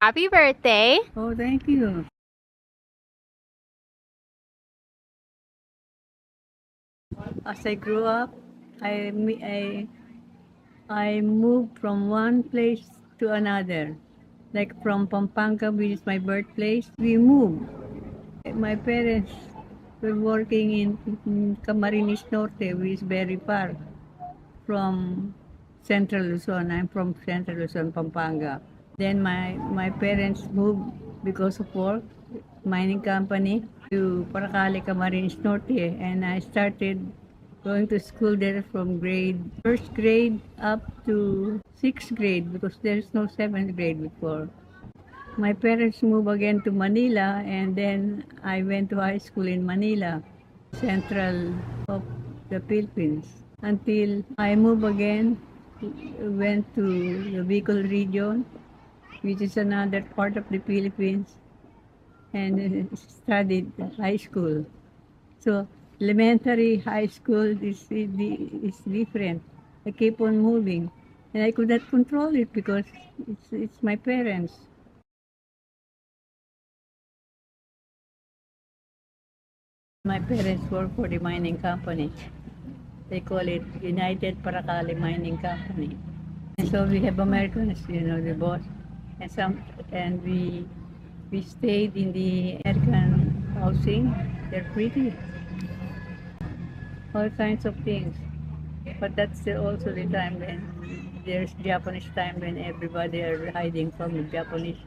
Happy birthday! Oh, thank you. As I grew up, I, me- I moved from one place to another. Like from Pampanga, which is my birthplace, we moved. My parents were working in Camarines Norte, which is very far from Central Luzon. I'm from Central Luzon, Pampanga. Then my parents moved because of work, mining company, to Paracale, Camarines Norte, and I started going to school there from first grade up to sixth grade because there's no seventh grade before. My parents moved again to Manila, and then I went to high school in Manila, central of the Philippines, until I moved again, went to the Bicol region, which is another part of the Philippines, and studied high school. So elementary, high school is different. I keep on moving, and I could not control it because it's my parents. My parents work for the mining company. They call it United Paracale Mining Company. And so we have Americans, the boss, and we stayed in the American housing. They're pretty, all kinds of things. But that's also the time when there's Japanese time when everybody are hiding from the Japanese.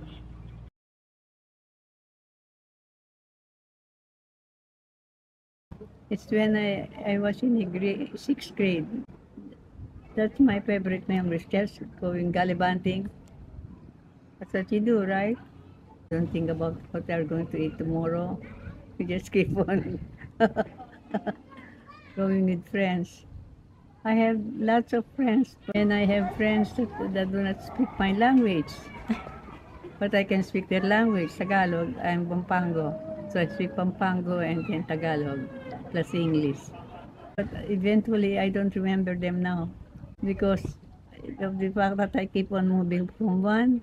It's when I was in the sixth grade. That's my favorite memories, just going gallivanting. That's what you do, right? Don't think about what they're going to eat tomorrow. You just keep on going with friends. I have lots of friends, and I have friends that do not speak my language, but I can speak their language, Tagalog. I'm Pampango, so I speak Pampango and then Tagalog, plus English. But eventually, I don't remember them now because of the fact that I keep on moving from one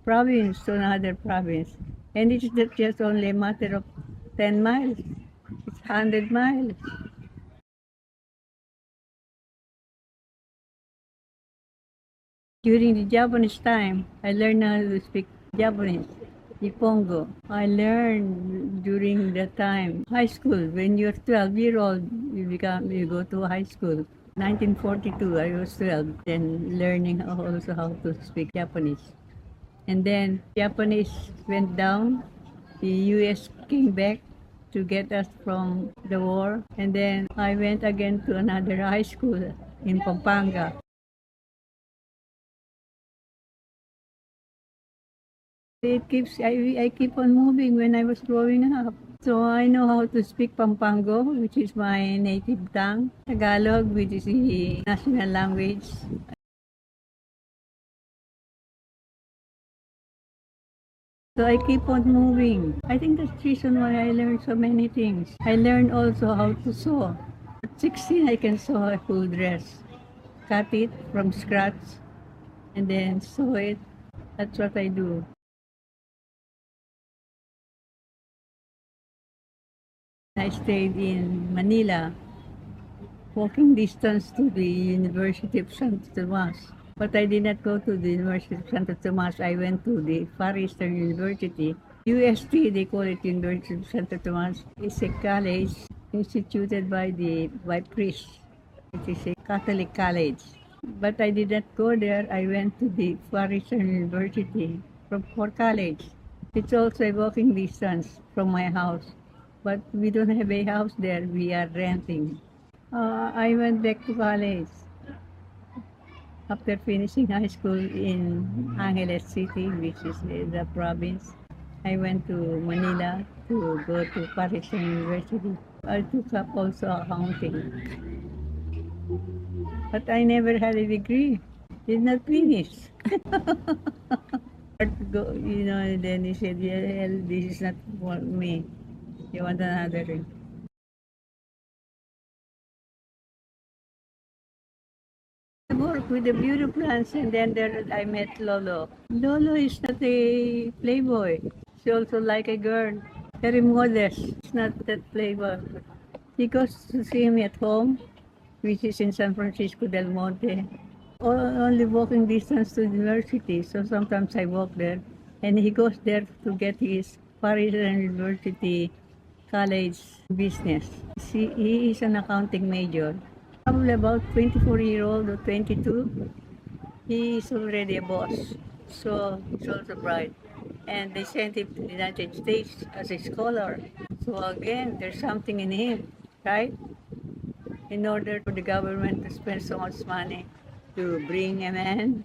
province to another province. And it's not just only a matter of 10 miles, it's 100 miles. During the Japanese time, I learned how to speak Japanese, Ipongo. I learned during the time, high school, when you're 12-year-old, you go to high school. 1942, I was 12, then learning also how to speak Japanese. And then Japanese went down, the US came back to get us from the war, and then I went again to another high school in Pampanga. I keep on moving when I was growing up. So I know how to speak Pampango, which is my native tongue, Tagalog, which is the national language. So I keep on moving. I think that's the reason why I learned so many things. I learned also how to sew. At 16, I can sew a full dress. Cut it from scratch and then sew it. That's what I do. I stayed in Manila, walking distance to the University of Santo Tomas. But I did not go to the University of Santo Tomas. I went to the Far Eastern University. UST, they call it University of Santo Tomas. It's a college instituted by priests. It is a Catholic college. But I did not go there. I went to the Far Eastern University for college. It's also a walking distance from my house. But we don't have a house there. We are renting. I went back to college after finishing high school in Angeles City, which is the province. I went to Manila to go to Paris University. I took up also accounting, but I never had a degree. Did not finish. And then he said, yeah, this is not for me. You want another? work with the beauty plants, and then there I met Lolo. Lolo is not a playboy. She also like a girl, very modest. It's not that playboy. He goes to see me at home, which is in San Francisco del Monte. Only walking distance to the university, so sometimes I walk there. And he goes there to get his Parisian University College business. He is an accounting major. Probably about 24-year-old or 22. He is already a boss, so he's also bright. And they sent him to the United States as a scholar. So again, there's something in him, right? In order for the government to spend so much money to bring a man,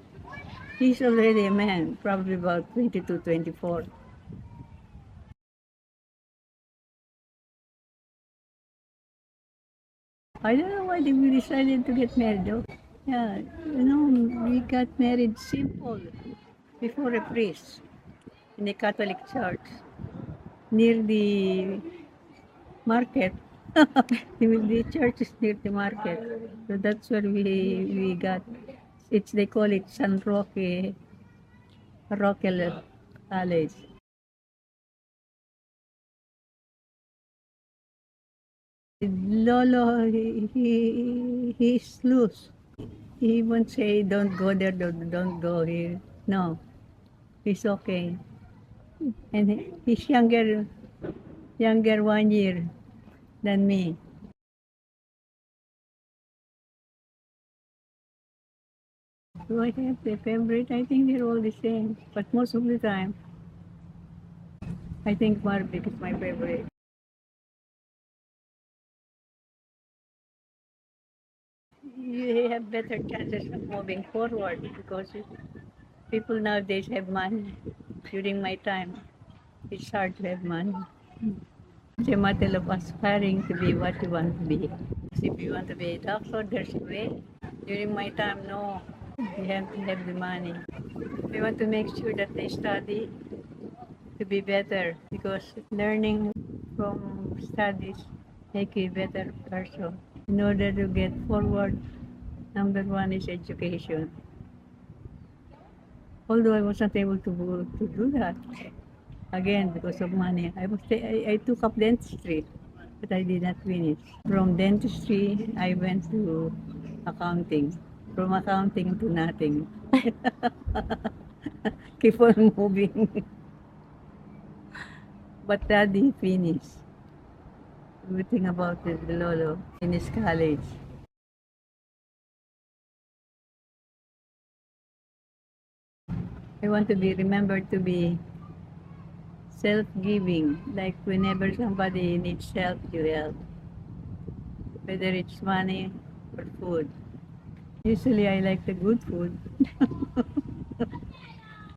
he's already a man, probably about 22, 24. I don't know why we decided to get married though. Yeah, we got married simple before a priest in the Catholic Church near the market. The church is near the market, so that's where we got. They call it San Roque College. Lolo, he's loose. He won't say don't go there, don't go here. No, he's okay. And he's younger 1 year than me. Do I have a favorite? I think they're all the same. But most of the time, I think Marvick is my favorite. You have better chances of moving forward because people nowadays have money. During my time, it's hard to have money. It's a matter of aspiring to be what you want to be. If you want to be a doctor, there's a way. During my time, no. You have to have the money. We want to make sure that they study to be better because learning from studies make you a better person. In order to get forward, number one is education. Although I was not able to do that, again, because of money. I took up dentistry, but I did not finish. From dentistry, I went to accounting. From accounting to nothing. Keep on moving. But daddy finished. Good thing about it, Lolo, in his college. I want to be remembered to be self-giving. Like whenever somebody needs help, you help. Whether it's money or food. Usually I like the good food.